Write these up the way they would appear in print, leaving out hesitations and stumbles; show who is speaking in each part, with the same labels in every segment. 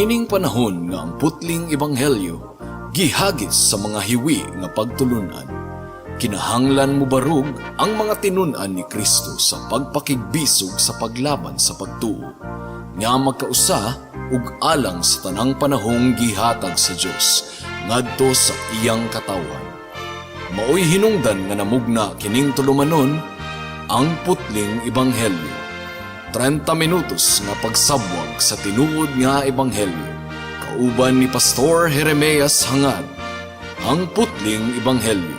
Speaker 1: Niining panahon nga ang putling ebanghelyo gihagis sa mga hiwi nga pagtulunan. Kinahanglan mo barug ang mga tinun-an ni Kristo sa pagpakigbisog sa paglaban sa pagtuo, nga magkausa ug alang sa tanang panahong gihatag sa Dios ngadto sa iyang katawan. Maoy hinungdan nga namugna kining tulumanon ang putling ebanghelyo. 30 minutos nga pagsabwag sa tinuod nga ebanghelyo. Kauban ni Pastor Jeremias Hangad, ang putling ebanghelyo.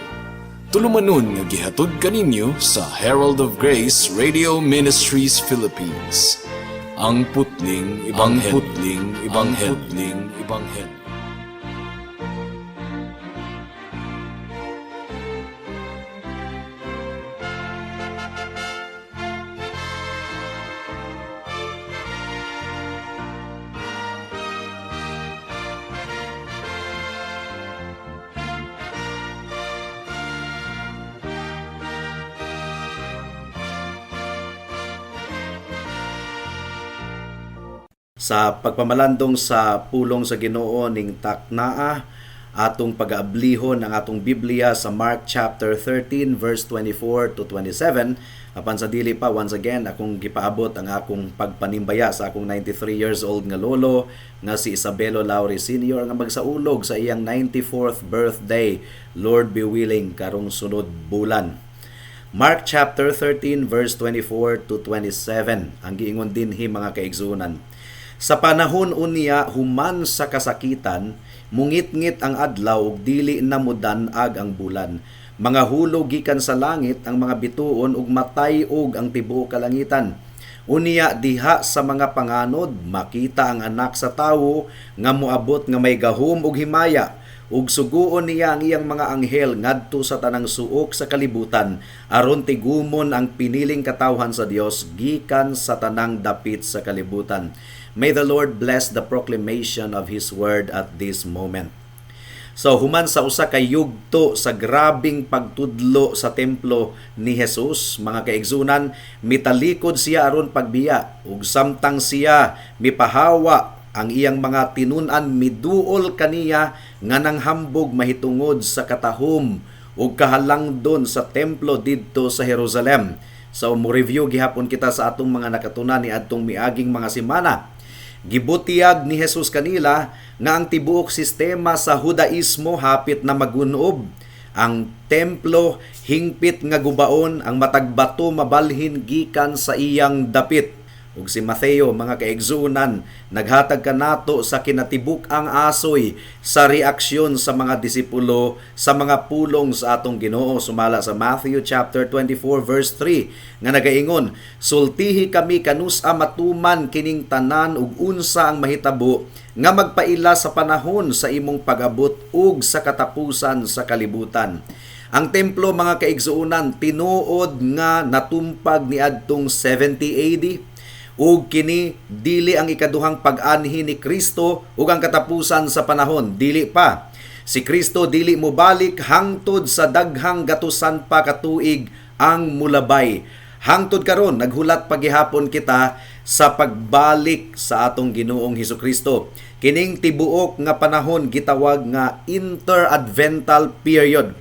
Speaker 1: Tulumanon nga gihatod kaninyo sa Herald of Grace Radio Ministries Philippines. Ang putling ebanghelyo.
Speaker 2: Sa pagpamalandong sa pulong sa Ginoo ning taknaa atong pag-aablihon ang atong Biblia sa Mark chapter 13 verse 24 to 27. Apan sa dili pa, once again akong gipaabot ang akong pagpanimbaya sa akong 93 years old nga lolo nga si Isabelo Lauri Sr. nga magsaulog sa iyang 94th birthday, Lord be willing, karong sunod bulan. Mark chapter 13 verse 24 to 27 ang giingon dinhi mga kaigsunan. Sa panahon unya human sa kasakitan, mungit-ngit ang adlaw ug dili na modan-ag ang bulan. Mga hulog gikan sa langit ang mga bituon ug matay og ang tibuok kalangitan. Unya diha sa mga panganod makita ang anak sa tawo nga moabot nga may gahom ug himaya, ug suguon niya ang iyang mga anghel ngadto sa tanang suok sa kalibutan aron tigumon ang piniling katawhan sa Dios gikan sa tanang dapit sa kalibutan. May the Lord bless the proclamation of His word at this moment. So human sa usa ka yugto sa grabing pagtudlo sa templo ni Jesus, mga kaigsunan, mitalikod siya aron pagbiya ug samtang siya mipahawa ang iyang mga tinun-an, miduol kaniya nga nanghambog mahitungod sa katahom ug kahalangdon sa templo didto sa Jerusalem. So mo review gihapon kita sa atong mga nakatunan ni adtong miaging mga semana. Gibutiyag ni Jesus kanila nga ang tibuok sistema sa Judaismo hapit na magunob. Ang templo hingpit nga gubaon, ang matag bato mabalhin gikan sa iyang dapit. Ug si Mateo, mga kaigsunan, naghatag kanato sa kinatibuk-ang asoy sa reaksyon sa mga disipulo sa mga pulong sa atong Ginoo. Sumala sa Matthew chapter 24 verse 3 nga nagaingon, sultihi kami kanusa matuman kining tanan ug unsa ang mahitabo nga magpaila sa panahon sa imong pag-abot ug sa katapusan sa kalibutan. Ang templo, mga kaigsunan, tinuod nga natumpag ni adtong 70 AD. Ug kini dili ang ikaduhang pag-anhi ni Kristo ug ang katapusan sa panahon, dili pa. Si Kristo dili mobalik hangtod sa daghang gatusan pa katuig ang mulabay. Hangtod karon naghulat pagihapon kita sa pagbalik sa atong Ginoong Hesukristo. Kining tibuok nga panahon gitawag nga interadvental period.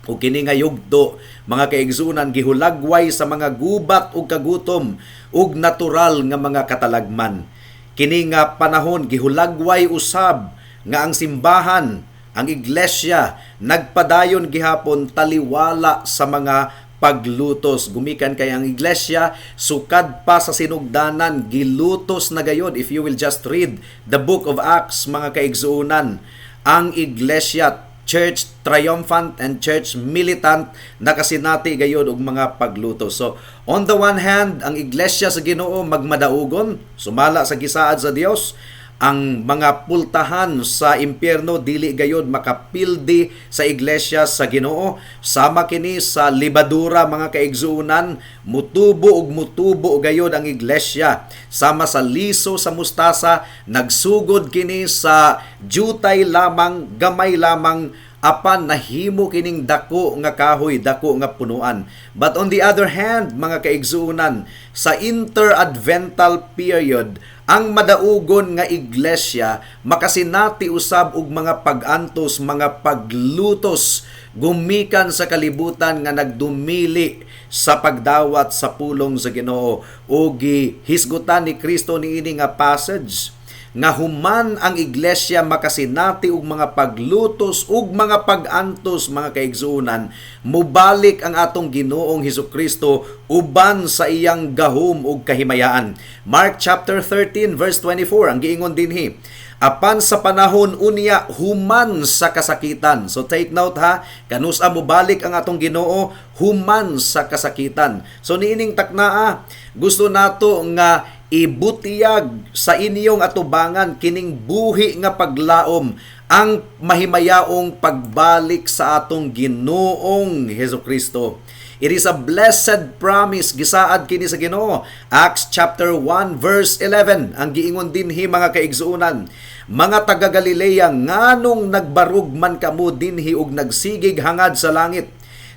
Speaker 2: O kini nga yugto, mga kaigsunan, gihulagway sa mga gubat ug kagutom ug natural nga mga katalagman. Kini nga panahon gihulagway usab nga ang simbahan, ang iglesia, nagpadayon gihapon taliwala sa mga paglutos. Gumikan kay ang iglesia sukad pa sa sinugdanan, gilutos na gayod. If you will just read the book of Acts, mga kaigsunan, ang iglesia, church triumphant and church militant, nakasinati gayod og mga pagluto. So on the one hand, ang iglesia sa Ginoo magmadaugon, sumala sa gisaad sa Dios. Ang mga pultahan sa impyerno dili gayod makapildi sa iglesia sa Ginoo. Sama kini sa libadura, mga kaigsuunan, mutubo gayod ang iglesia. Sama sa liso sa mustasa, nagsugod kini sa jutay lamang, gamay lamang apan nahimo kining dako nga kahoy, dako nga punuan. But on the other hand, mga kaigsuonan, sa interadvental period, ang madaugon nga iglesia makasinati usab og mga pag-antos, mga paglutos gumikan sa kalibutan nga nagdumili sa pagdawat sa pulong sa Ginoo. O gihisgutan ni Kristo niini nga passage nga human ang iglesia makasinati og mga paglutos ug mga pag-antos, mga kaigsuonan, mubalik ang atong Ginoong Hesukristo uban sa iyang gahom ug kahimayaan. Mark chapter 13 verse 24 ang giingon dinhi, apan sa panahon unya human sa kasakitan. So take note ha, kanusa mo balik ang atong Ginoo human sa kasakitan. So niining taknaa, gusto nato nga ibutiyag sa inyong atubangan kining buhi nga paglaom ang mahimayaong pagbalik sa atong Ginoong Hesukristo. It is a blessed promise gisaad kini sa Ginoo. Acts chapter 1 verse 11 ang giingon dinhi, mga kaigsuonan, mga taga Galilea, nganong nagbarug man kamo dinhi ug nagsigig hangad sa langit?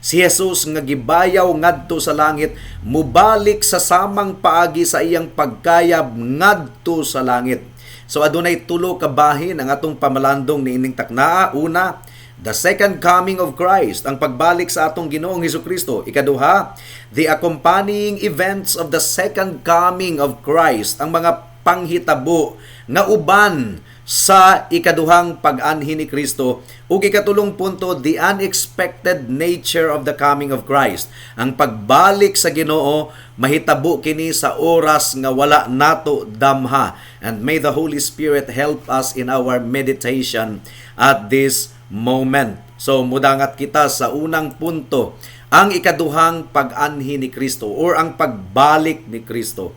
Speaker 2: Si Jesus nga gibayaw ngadto sa langit, mubalik sa samang paagi sa iyang pagkayab ngadto sa langit. So adunay tulo ka bahin ang atong pamalandong niining taknaa. Una, the second coming of Christ, ang pagbalik sa atong Ginoong Hesukristo. Ikaduha, the accompanying events of the second coming of Christ, ang mga panghitabo nga uban sa ikaduhang pag-anhi ni Kristo. Ug ikatulong punto, the unexpected nature of the coming of Christ. Ang pagbalik sa Ginoo mahitabo kini sa oras nga wala nato damha. And may the Holy Spirit help us in our meditation at this moment. So mudangat kita sa unang punto, ang ikaduhang pag-anhi ni Kristo or ang pagbalik ni Kristo.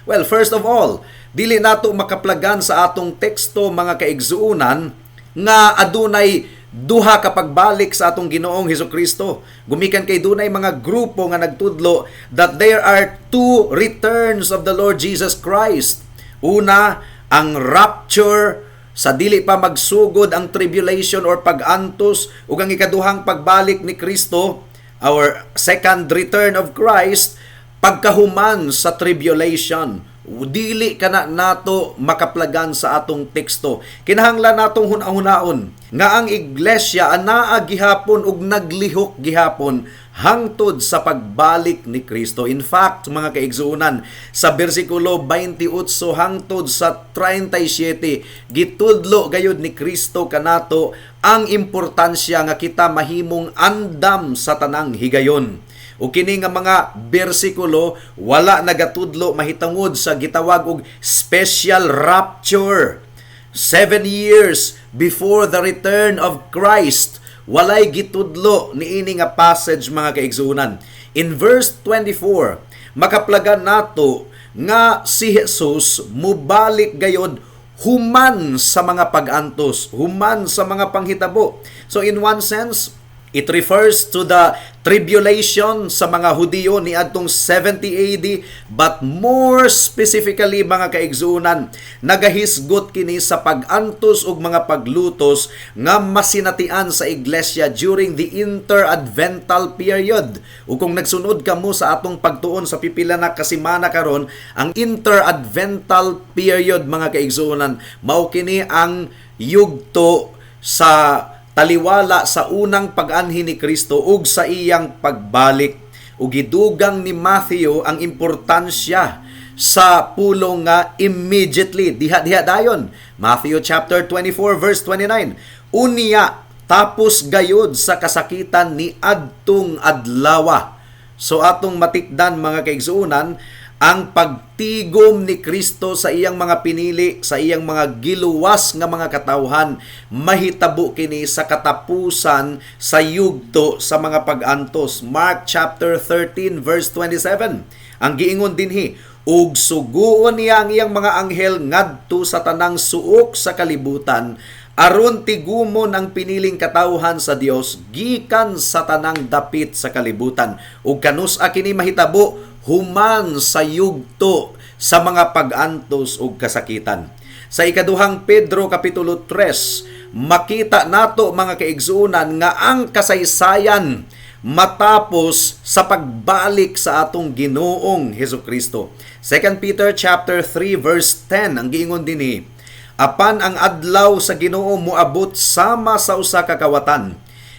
Speaker 2: Well, first of all, dili nato makaplagan sa atong teksto, mga kaigsuonan, nga adunay duha ka pagbalik sa atong Ginoong Hesukristo. Gumikan kay dunay mga grupo nga nagtudlo that there are two returns of the Lord Jesus Christ. Una, ang rapture sa dili pa magsugod ang tribulation or pag-antos, ug ang ikaduhang pagbalik ni Kristo, our second return of Christ, pagkahuman sa tribulation. Dili kana nato makaplagan sa atong teksto. Kinahanglan natong hunahon nga ang iglesia anaa gihapon ug naglihok gihapon hangtod sa pagbalik ni Kristo. In fact, mga kaigsuonan, sa bersikulo 28 hangtod sa 37, gitudlo gayud ni Kristo kanato ang importansya nga kita mahimong andam sa tanang higayon. O kini nga mga bersikulo wala nagatudlo mahitungod sa gitawag og special rapture. 7 years before the return of Christ, walay gitudlo niini nga passage, mga kaigsuonan. In verse 24, makaplagan nato nga si Jesus mubalik gayod human sa mga pag-antos, human sa mga panghitabo. So in one sense, it refers to the tribulation sa mga Hudiyo ni adtong 70 AD, but more specifically, mga kaigsuonan, nagahisgot kini sa pag-antos ug mga paglutos nga masinatian sa iglesia during the interadvental period. Ug kung nagsunod kamo sa atong pagtuon sa pipila na kasimana karon, ang interadvental period, mga kaigsuonan, mao kini ang yugto sa taliwala sa unang pag-anhi ni Kristo ug sa iyang pagbalik. Ug gidugang ni Matthew ang importansya sa pulong nga immediately, diha dayon. Matthew chapter 24 verse 29. Unya tapos gayud sa kasakitan ni adtong adlawa. So atong matikdan, mga kaigsuonan, ang pagtigom ni Kristo sa iyang mga pinili, sa iyang mga giluwas nga mga katawhan, mahitabo kini sa katapusan sa yugto sa mga pag-antos. Mark chapter 13 verse 27. Ang giingon dinhi, ug suguon niya ang iyang mga anghel ngadto sa tanang suok sa kalibutan, aron tigumon ang piniling katawhan sa Dios gikan sa tanang dapit sa kalibutan. Ug kanus-a kini mahitabo human sa yugto sa mga pag-antos ug kasakitan. Sa ikaduhang Pedro kapitulo 3 makita nato mga kaigsunan nga ang kasaysayan matapos sa pagbalik sa atong Ginoong Hesukristo. 2 Peter chapter 3 verse 10 ang giingon dinhi, apan ang adlaw sa Ginoo moabot sama sa usa ka kawatan.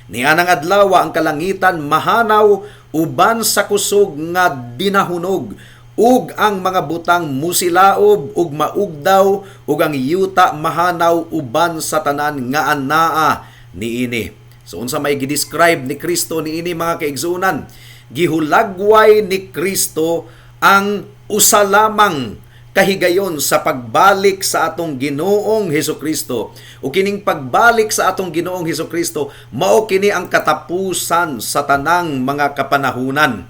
Speaker 2: Nianang adlaw ang kalangitan mahanaw uban sa kusog nga dinahunog, ug ang mga butang musilaob ug maugdaw, ug ang yuta mahanaw uban sa tanan nga anaa niini. So unsa may gidescribe ni Kristo niini mga kaigsunan? Gihulagway ni Kristo ang usa lamang kahigayon sa pagbalik sa atong Ginoong Hesukristo. O kining pagbalik sa atong Ginoong Hesukristo mao kini ang katapusan sa tanang mga kapanahunan.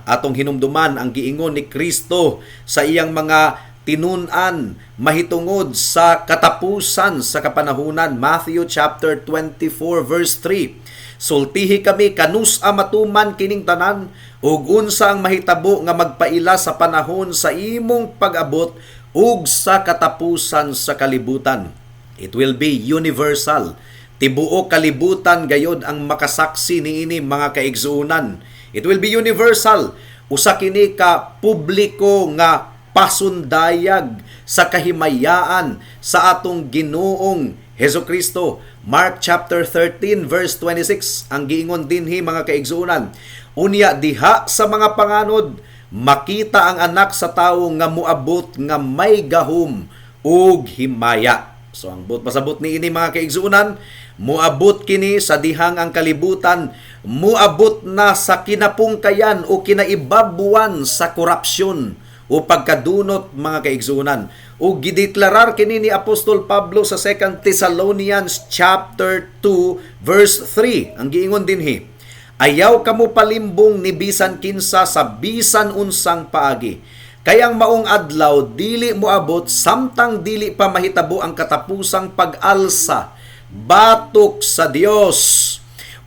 Speaker 2: Atong hinumduman ang giingon ni Kristo sa iyang mga tinun-an mahitungod sa katapusan sa kapanahunan. Matthew chapter 24 verse 3. Sultihi kami kanus-a matuman kining tanan, ug unsa ang mahitabo nga magpaila sa panahon sa imong pag-abot ug sa katapusan sa kalibutan. It will be universal. Tibuok kalibutan gayod ang makasaksi niini mga kaigsuunan. It will be universal. Usa kini ka publiko nga pasundayag sa kahimayaan sa atong Ginoong Hesukristo. Mark chapter 13 verse 26 ang giingon dinhi mga kaigsuunan. Unya diha sa mga panganod makita ang anak sa tawo nga muabot nga may gahom ug himaya. So ang pasabot ni ini mga kaigsuunan, muabot kini sa dihang ang kalibutan, muabot na sa kinapungkayan o kinaibabuan sa korupsyon o pagkadunot mga kaigsuunan. O gideklarar kini ni Apostol Pablo sa 2 Thessalonians chapter 2 verse 3. Ang giingon dinhi, ayaw kamo palimbong ni bisan kinsa sa bisan unsang paagi. Kayang maong adlaw dili moabot samtang dili pa mahitabo ang katapusang pag-alsa batok sa Dios,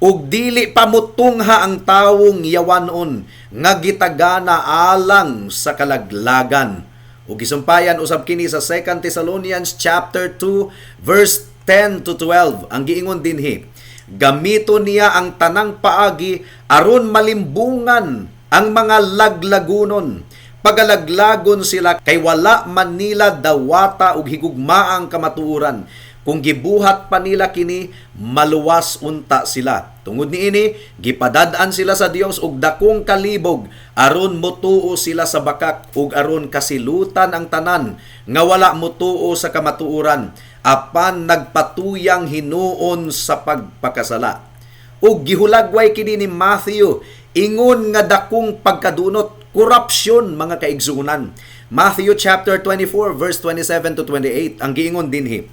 Speaker 2: ug dili pa mutungha ang tawong yawanon nga gitagana alang sa kalaglagan. Ug gisumpayan usab kini sa 2 Thessalonians chapter 2 verse 10 to 12. Ang giingon dinhi, gamito niya ang tanang paagi aron malimbungan ang mga laglagunon. Pagalaglagon sila kay wala man nila dawata ug higugmaang kamatuoran. Kung gibuhat pa nila kini, maluwas unta sila. Tungod niini, gipadad-an sila sa Dios og dakong kalibog aron motuo sila sa bakak ug aron kasilutan ang tanan nga wala motuo sa kamatuoran apan nagpatuyang hinuon sa pagpakasala. Ug gihulagway kini ni Matthew ingon nga dakong pagkadunot, korupsyon mga kaigsuunan. Matthew chapter 24 verse 27 to 28 ang giingon dinhi,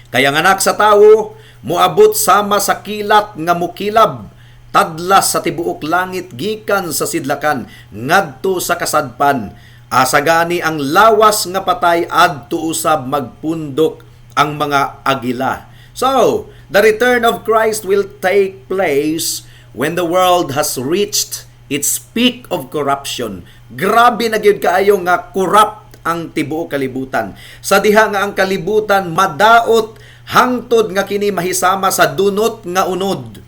Speaker 2: kaya nga anak sa tawo moabot sama sa kilat nga mukilab tadlas sa tibuok langit gikan sa sidlakan ngadto sa kasadpan, asa gani ang lawas nga patay adto usab magpundok ang mga agila. So the return of Christ will take place when the world has reached its peak of corruption. Grabe na gyud kaayo nga corrupt ang tibuok kalibutan. Sa diha nga ang kalibutan madaot hangtod nga kini mahisama sa dunot nga unod.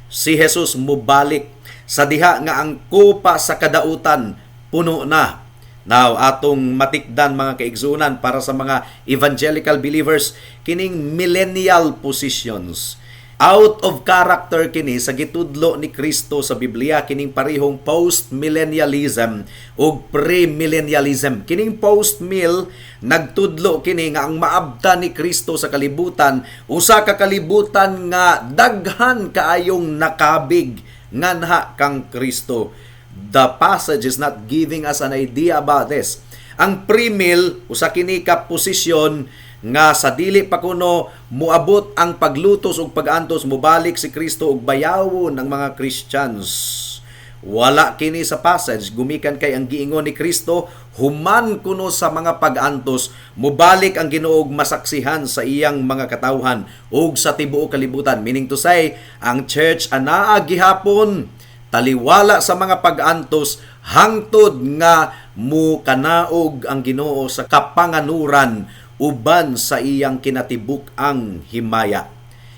Speaker 2: Si Jesus mubalik sa diha nga ang kopa sa kadautan puno na. Now atong matikdan mga kaigsunan para sa mga evangelical believers kining millennial positions. Out of character kini sa gitudlo ni Kristo sa Biblia, kining parehong post-millennialism o pre-millennialism. Kining post-mill nagtudlo kini nga ang maabta ni Kristo sa kalibutan, usa ka kalibutan nga daghan kaayong nakabig nganha kang Kristo. The passage is not giving us an idea about this. Ang pre-mill usa kini ka posisyon nga sa dili pa kuno muabot ang paglutos ug pag-antos mubalik si Kristo ug bayawon ng mga Christians. Wala kini sa passage gumikan kay ang giingon ni Kristo human kuno sa mga pag-antos mubalik ang Ginoo ug masaksihan sa iyang mga katawhan ug sa tibuok kalibutan. Meaning to say, ang church anaa gihapon taliwala sa mga pag-antos hangtod nga mukanaog ang Ginoo sa kapanganuran uban sa iyang kinatibuk-ang himaya.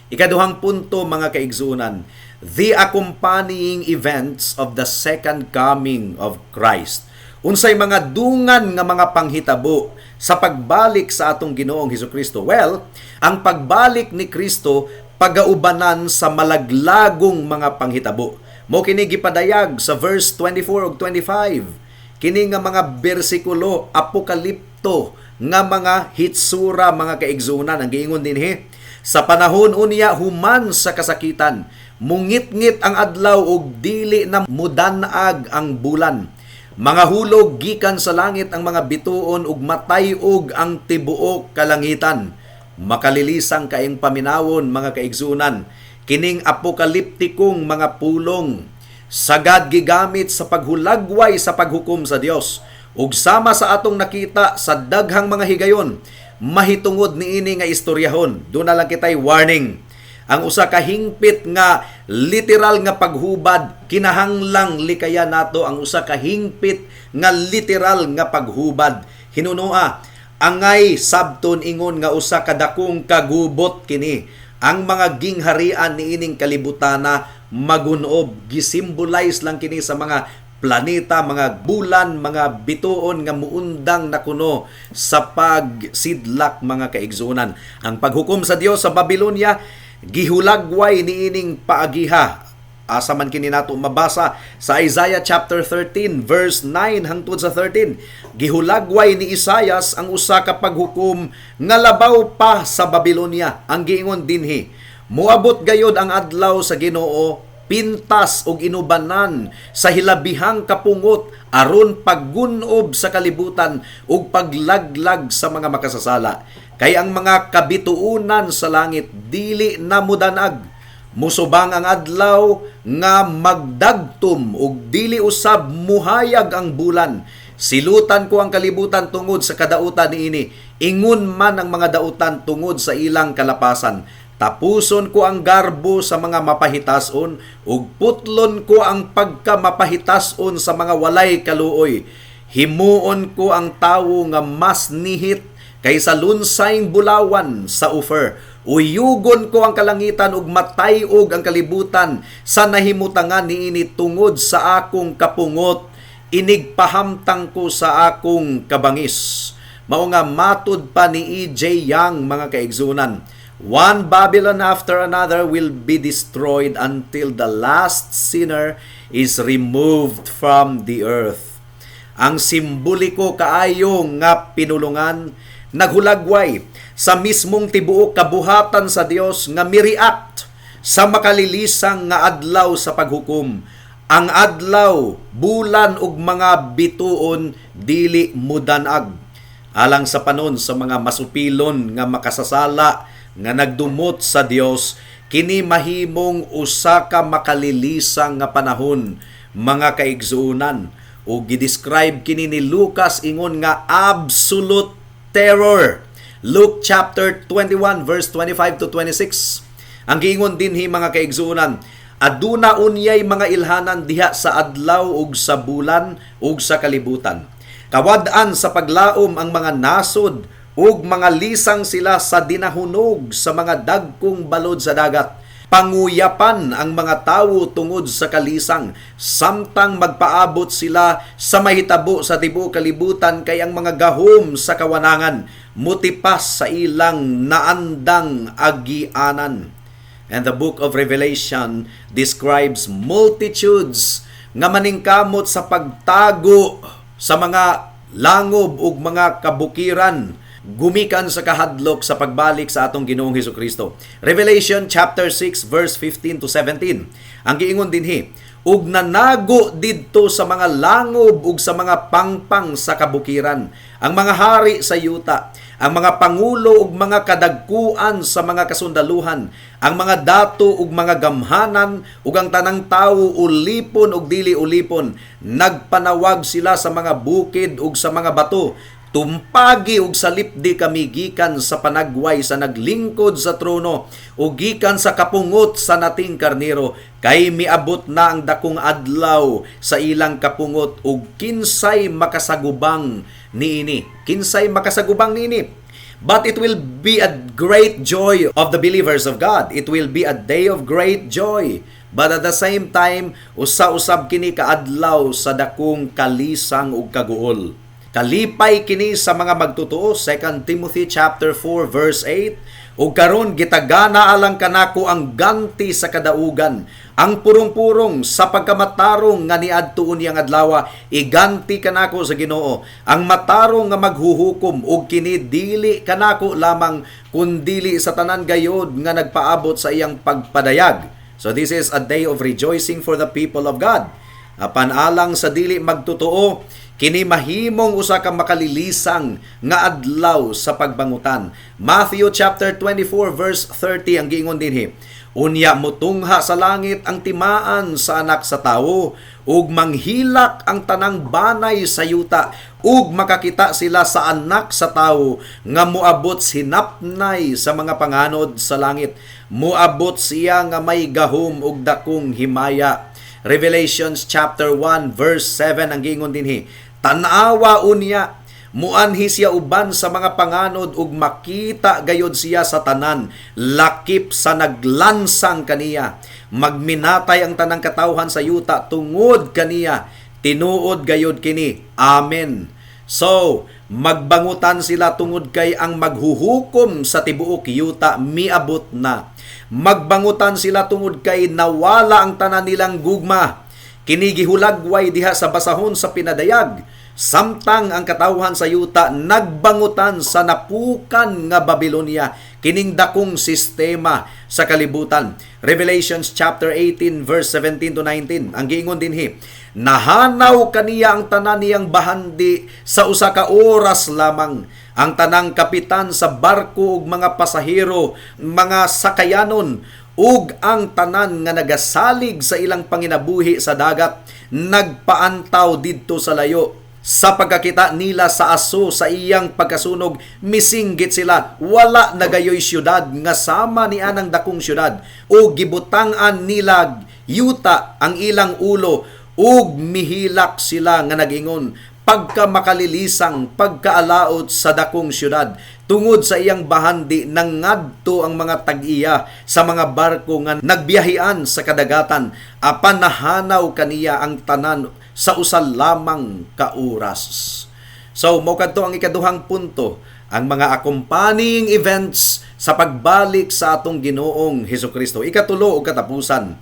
Speaker 2: Ikaduhang punto, mga kaigsuonan, the accompanying events of the second coming of Christ. Unsay mga dungan nga mga panghitabo sa pagbalik sa atong Ginoong Hesukristo? Well, ang pagbalik ni Kristo pagaubanan sa malaglagong mga panghitabo. Mo kini gipadayag sa verse 24 ug 25. Kini nga mga bersikulo apokalipto nga mga hitsura, mga kaigsuonan, ang giingon dinhi, sa panahon unya human sa kasakitan, mungit-ngit ang adlaw ug dili na mudanag ang bulan. Mga hulog gikan sa langit ang mga bituon ug matay-og ang tibuok kalangitan. Makalilisang kaayong paminawon, mga kaigsuonan, kining apokaliptikong mga pulong sagad gigamit sa paghulagway sa paghukom sa Dios. Ug sama sa atong nakita sa daghang mga higayon, mahitungod niini nga istoryahon. Doon na lang kitay warning. Ang usa ka hingpit nga literal nga paghubad, kinahanglang likaya nato ang usa ka hingpit nga literal nga paghubad. Hinunua, angay sabton ingon nga usa ka dakong kagubot kini. Ang mga gingharian niining kalibutana magunob, gisimbolize lang kini sa mga planeta, mga bulan, mga bituon nga muundang na kuno sa pagsidlak, mga kaigsuonan. Ang paghukom sa Dios sa Babylonia gihulagway niining paagiha. Asa man kini nato mabasa sa Isaiah chapter 13 verse 9 hangtod sa 13. Gihulagway ni Isaias ang usa ka paghukom nga labaw pa sa Babylonia. Ang giingon dinhi, muabot gayod ang adlaw sa Ginoo, pintas og inubanan sa hilabihang kapungot aron paggunob sa kalibutan ug paglaglag sa mga makasasala. Kay ang mga kabituunan sa langit dili na mudanag. Musubang ang adlaw nga magdagtom ug dili usab muhayag ang bulan. Silutan ko ang kalibutan tungod sa kadautan niini. Ingon man ang mga dautan tungod sa ilang kalapasan. Tapuson ko ang garbo sa mga mapahitason ug putlon ko ang pagkamapahitason sa mga walay kaluoy. Himuon ko ang tawo nga mas nihit kaysa lunsayng bulawan sa Ofer. Uyugon ko ang kalangitan ug matay-og ang kalibutan sa nahimutangan niini tungod sa akong kapungot. Inigpahamtang ko sa akong kabangis. Mao nga matud pa ni E.J. Young, mga kaigsuonan. One Babylon after another will be destroyed until the last sinner is removed from the earth. Ang simboliko kaayo nga pinulungan naghulagway sa mismong tibuok kabuhatan sa Dios nga mi-react sa makalilisang nga adlaw sa paghukom. Ang adlaw, bulan ug mga bituon dili mudanag. Alang sa panon sa mga masupilon nga makasasala nga nagdumot sa Dios, kini mahimong usa ka makalilisang nga panahon, mga kaigsuonan. O gidescribe kini ni Lucas ingon nga absolute terror. Luke chapter 21 verse 25 to 26. Ang giingon dinhi, mga kaigsuonan, aduna unyay mga ilhanan diha sa adlaw ug sa bulan ug sa kalibutan. Kawad-an sa paglaom ang mga nasod ug mga lisang sila sa dinahunog sa mga dagkong balod sa dagat. Panguyapan ang mga tawo tungod sa kalisang, samtang magpaabot sila sa mahitabo sa tibuok kalibutan, kay ang mga gahom sa kawanangan mutipas sa ilang naandang agianan. And the book of Revelation describes multitudes nga maningkamot sa pagtago sa mga langob ug mga kabukiran, gumikan sa kahadlok sa pagbalik sa atong Ginoong Hesukristo. Revelation chapter 6 verse 15 to 17. Ang giingon dinhi, ug nanago didto sa mga langob ug sa mga pangpang sa kabukiran ang mga hari sa yuta, ang mga pangulo ug mga kadagkuan sa mga kasundaluhan, ang mga dato ug mga gamhanan ug ang tanang tawo, ulipon ug dili ulipon. Nagpanawag sila sa mga bukid ug sa mga bato. Tumpagi ug salipdi kami gikan sa panagway sa naglingkod sa trono ug gikan sa kapungot sa nating karnero, kay miabot na ang dakong adlaw sa ilang kapungot ug kinsay makasagubang niini. Kinsay makasagubang niini? But it will be a great joy of the believers of God. It will be a day of great joy. But at the same time, usa-usab kini kaadlaw sa dakong kalisang ug kaguol. Kalipay kini sa mga magtotoo, 2 Timothy chapter 4 verse 8. Ug karon gitagana alang kanako ang ganti sa kadaugan, ang purong-purong sa pagkamatarong nga niadtuon yang adlaw, iganti kanako sa Ginoo ang matarong nga maghuhukom, ug kini dili kanako lamang kundili sa tanan gayod nga nagpaabot sa iyang pagpadayag. So this is a day of rejoicing for the people of God. Apan alang sa dili magtotoo, kini mahimong usa ka makalilisang nga adlaw sa pagbangutan. Matthew chapter 24 verse 30 ang giingon dinhi. Unya motungha sa langit ang timaan sa anak sa tawo, ug manghilak ang tanang banay sa yuta, ug makakita sila sa anak sa tawo nga moabot sinapnay sa mga panganod sa langit. Moabot siya nga may gahom ug dakong himaya. Revelations chapter 1 verse 7 ang giingon dinhi. Tanawa unya, muanhi siya uban sa mga panganod ug makita gayod siya sa tanan, lakip sa naglansang kaniya. Magminatay ang tanang katawhan sa yuta tungod kaniya, tinuod gayod kini. Amen. So, magbangutan sila tungod kay ang maghuhukom sa tibuok yuta miabot na. Magbangutan sila tungod kay nawala ang tanan nilang gugma. Kini gihulagway diha sa basahon sa pinadayag, samtang ang katawhan sa yuta nagbangutan sa napukan nga Babylonia, kining dakong sistema sa kalibutan. Revelations chapter 18 verse 17 to 19 ang giingon dinhi. Nahanaw kaniya ang tanan niyang bahandi sa usa ka oras lamang. Ang tanang kapitan sa barko ug mga pasahero, mga sakayanon, ug ang tanan nga nagasalig sa ilang panginabuhi sa dagat, nagpaantaw didto sa layo. Sa pagkakita nila sa aso sa iyang pagkasunog, misinggit sila. Wala nagayoy syudad nga sama ni anang dakong syudad. O gibutangan nila yuta ang ilang ulo, ug mihilak sila nga nagingon, pagka makalilisang pagkaalaot sa dakong syudad. Tungod sa iyang bahandi, nangadto ang mga tag-iya sa mga barko nga nagbiyahian sa kadagatan, apan nahanaw kaniya ang tanan sa usal lamang ka oras. So, mo kadto ang ikaduhang punto, ang mga accompanying events sa pagbalik sa atong Ginoong Hesukristo. Ikatulo o katapusan,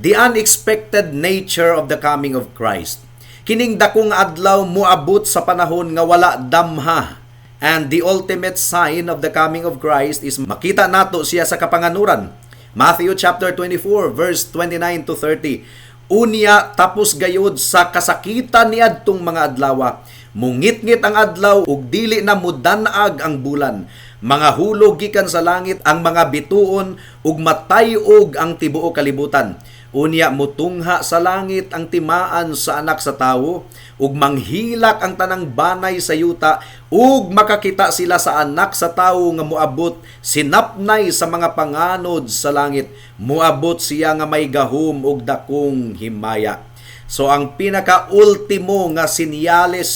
Speaker 2: the unexpected nature of the coming of Christ. Kining dakong adlaw moabot sa panahon nga wala damha. And the ultimate sign of the coming of Christ is makita nato siya sa kapanganuran. Matthew chapter 24 verse 29 to 30. Unya tapos gayod sa kasakitan niadtong mga adlaw, mungit-ngit ang adlaw ug dili na mudanag ang bulan. Mga hulog gikan sa langit ang mga bituon ug matayog ang tibuok kalibutan. Unya mutungha sa langit ang timaan sa anak sa tawo, ug manghilak ang tanang banay sa yuta, ug makakita sila sa anak sa tawo nga moabot sinapnay sa mga panganod sa langit. Moabot siya nga may gahom ug dakong himaya. So ang pinaka-ultimo nga sinyales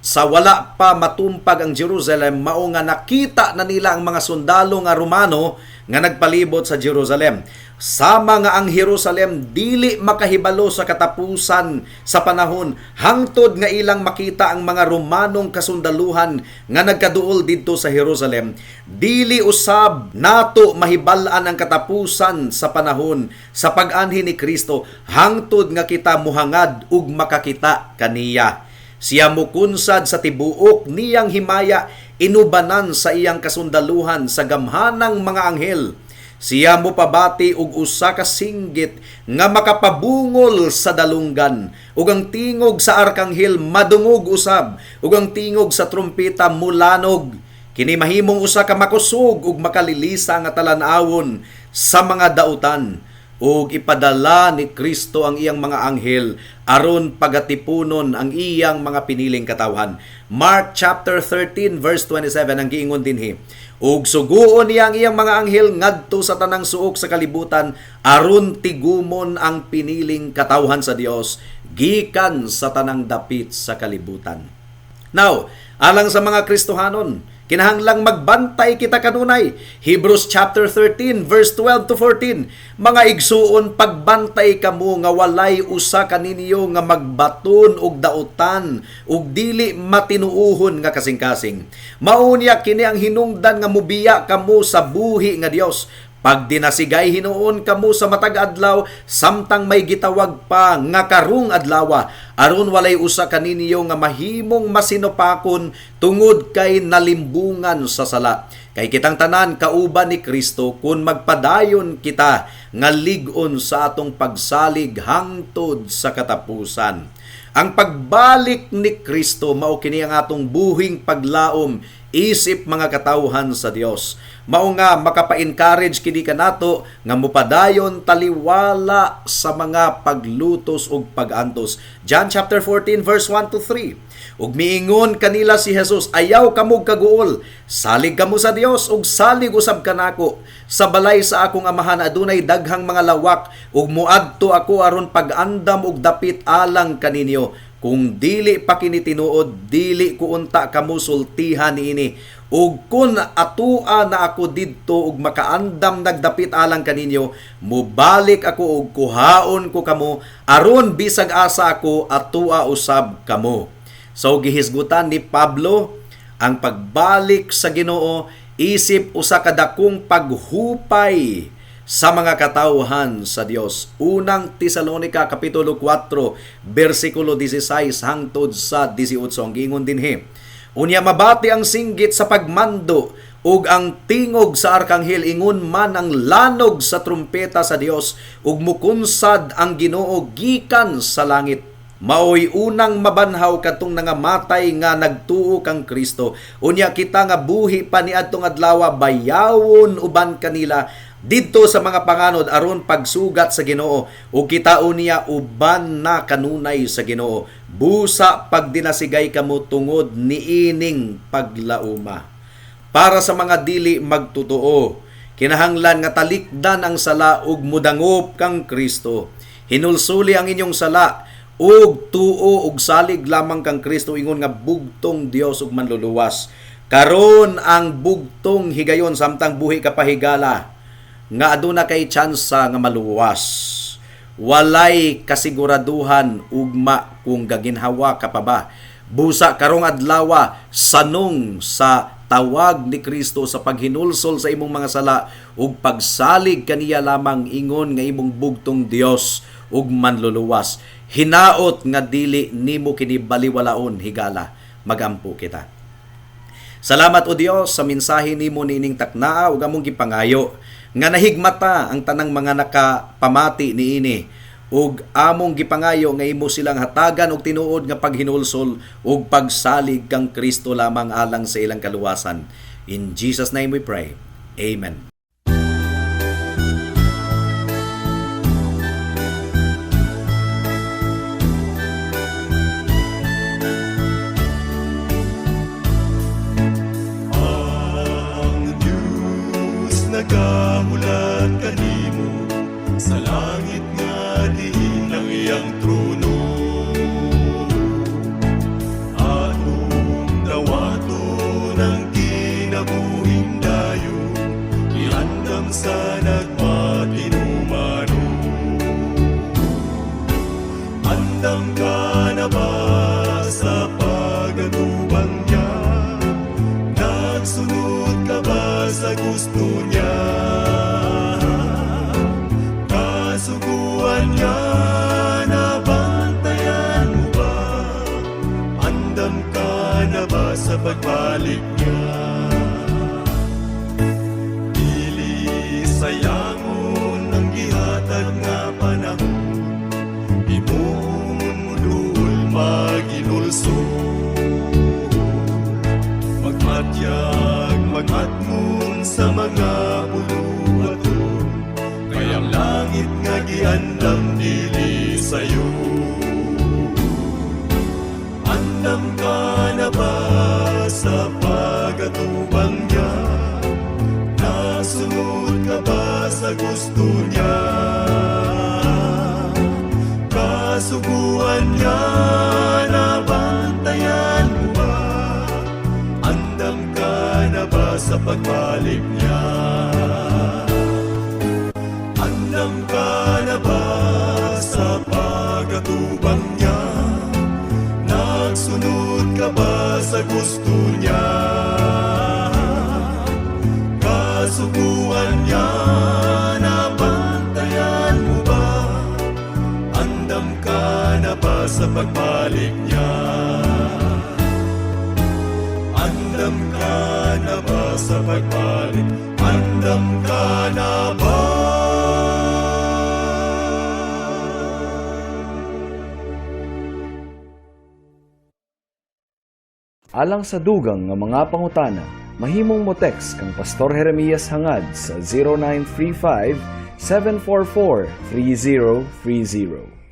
Speaker 2: sa wala pa matumpag ang Jerusalem, mao nga nakita na nila ang mga sundalo nga Romano nga nagpalibot sa Jerusalem. Sama nga ang Jerusalem dili makahibalo sa katapusan sa panahon, hangtod nga ilang makita ang mga Romanong kasundaluhan nga nagkaduol didto sa Jerusalem. Dili usab nato mahibal-an ang katapusan sa panahon sa pag-anhi ni Kristo, hangtod nga kita muhangad ug makakita kaniya. Siya mukunsad sa tibuok niyang himaya, inubanan sa iyang kasundaluhan sa gamhanang mga anghel. Siya mo pabati og usa ka singgit nga makapabungol sa dalunggan, ug ang tingog sa arkanghel madungog usab, ug ang tingog sa trumpeta mulanog. Kini mahimong usa ka makusog ug makalilisa nga talan-awon sa mga dautan, ug ipadala ni Kristo ang iyang mga anghel aron pagatipunon ang iyang mga piniling katawhan. Mark chapter 13 verse 27 ang giingon dinhi. Ug suguon niya ang iyang mga anghel ngadto sa tanang suok sa kalibutan aron tigumon ang piniling katawhan sa Dios gikan sa tanang dapit sa kalibutan. Now, alang sa mga Kristohanon, Kinahanglang magbantay kita kanunay. Hebrews chapter 13 verse 12 to 14. Mga igsuon, pagbantay kamo nga walay usa kaninyo nga magbaton og daotan ug dili matinuuhon nga kasing-kasing. Maunya kini ang hinungdan nga mubiya kamo sa buhi nga Dios. Pag dinasigay hinuon kamo sa matag adlaw, samtang may gitawag pa nga karong adlawa, aron walay usa kaninyo nga mahimong masinopakon tungod kay nalimbungan sa sala. Kay kitang tanan kauban ni Kristo kun magpadayon kita nga lig-on sa atong pagsalig hangtod sa katapusan. Ang pagbalik ni Kristo mao kini ang atong buhing paglaom isip mga katawhan sa Dios. Mao nga makapa-encourage kini kanato nga mupadayon taliwala sa mga paglutos ug pagantos. John chapter 14 verse 1 to 3. Ug miingon kanila si Jesus, ayaw kamog kaguol, salig kamo sa Dios ug salig usab kanako. Sa balay sa akong amahan adunay daghang mga lawak ug muadto ako aron pag-andam ug dapit alang kaninyo. Kung dili pa kini tinuod, dili ko unta kamo sultihan niini. Ug kun atua na ako didto ug makaandam nagdapit alang kaninyo, mubalik ako ug kuhaon ko kamo aron bisag asa ako atua usab kamo. So gihisgutan ni Pablo ang pagbalik sa Ginoo isip usa ka dakong paghupay sa mga katawhan sa Dios. Unang Tesalonica kapitulo 4 bersikulo 16 hangtod sa 18 ang giingon dinhi. Unya mabati ang singgit sa pagmando ug ang tingog sa arkanghel, ingon man ang lanog sa trumpeta sa Dios ug mukunsad ang Ginoo gikan sa langit. Maoy unang mabanhaw katong nangamatay nga nagtuo kang Kristo. Unya kita nga buhi pa niadtong adlaw bayawon uban kanila didto sa mga panganod aron pagsugat sa Ginoo ug kita unya uban na kanunay sa Ginoo. Busa pag dinasigay kamo tungod niining paglauma. Para sa mga dili magtotoo, kinahanglan nga talikdan ang sala ug mudangop kang Kristo. Hinulsuli ang inyong sala ug tuo ug salig lamang kang Kristo, ingon nga bugtong Dios ug manluluwas. Karon ang bugtong higayon samtang buhi ka pahigala nga aduna kay tsansa nga maluwas. Walay kasiguraduhan ugma kung gaginhawa ka pa ba. Busa karong adlaw sanong sa tawag ni Kristo sa paghinulsol sa imong mga sala ug pagsalig kaniya lamang, ingon nga imong bugtong Dios ug manluluwas. Hinaot nga dili nimo kini baliwalaon higala. Magampo kita. Salamat o Dios sa mensahe nimo niining taknaa ug among gipangayo nga nahigmata ang tanang mga nakapamati niini ug among gipangayo nga imo silang hatagan og tinuod nga paghinulsol ug pagsalig kang Kristo lamang alang sa ilang kaluwasan. In Jesus name we pray. Amen.
Speaker 3: Nagamulat kanimo sa langit nga diin ang iyang trono. Atong dawato ng kinabuhing dayo, iandam sa nagmatinumano. Andam ka na ba sa pagatubang niya? Nagsunod ka ba sa gusto niya? Kasuguan niya, nabantayan mo ba? Andam ka na ba sa pagbalik niya? Dili sayangon ang gihatag nga panahon, imong mudul maginulsol. Magmatyag, magatmon sa mga uluwaton, kayang langit nga giandam dili sayo. Andam ka na ba sa pagatubang niya? Nasunod ka ba sa gusto niya? Kasuguan niya, nabantayan mo ba? Andam ka ba sa pagbalik niya? Andam ka na ba sa pagkatubang niya? Nagsunod ka ba sa gusto niya? Kasubuan niya, nabantayan mo ba? Andam ka na ba sa pagbalik niya? Andam ka na ba sa pagbalik? Andam ka na ba?
Speaker 4: Alang sa dugang nga mga pangutana, mahimong mo text kang Pastor Jeremias hangad sa 0935 744 3030.